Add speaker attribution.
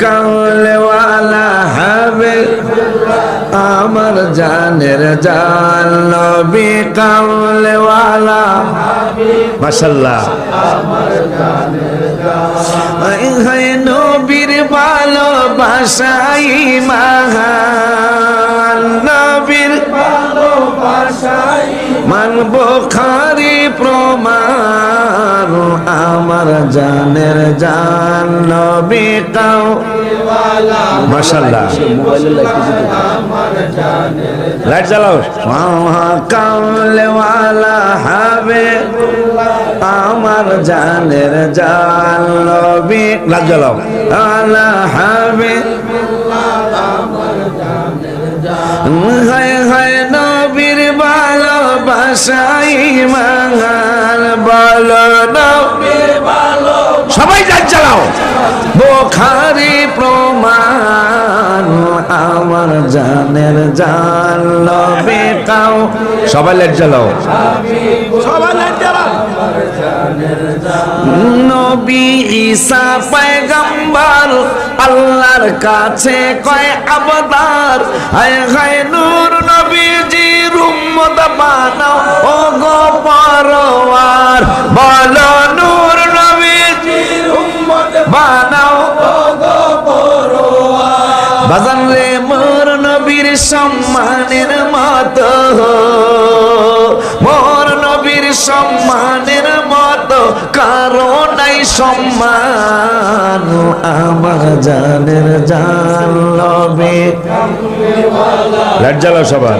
Speaker 1: কামলেওয়ালা হাবিব আমার জানের জান নবী কামলেওয়ালা মাশাআল্লাহ হায় নবীর ভালোবাসাই মহান নবীর ভালোবাসাই মানব খারি প্রমাণ আমার জানের জান নবী কামলেওয়ালা মাশাআল্লাহ লাইট জ্বালাও কামলেওয়ালা হাবিব আমার জানের জান নবী লাইট জ্বালাও আলা হাবিব হায় হায় নবীর ভালোবাসাই মহান বলো নবীর ভালো সবাই লাইট জ্বালাও বুখারী প্রমাণ আমার জানের জান নবী কাও সবাই লাইট জ্বালাও সবাই লাইট জ্বালাও নবী ঈসা পয়গম্বর আল্লাহর কাছে কয় আবদার হায় হায় নূর নবীজির উম্মত বানাও ও গো পরওয়ার বলো নূর নবীজির উম্মত বানাও ও গো পরওয়ার বাজান রে মোর নবীর সম্মানের মতো মোর নবীর সম্মানের মতো কারো নাই সম্মান আমার জানের জান নবী লাইট জ্বালাও সবাই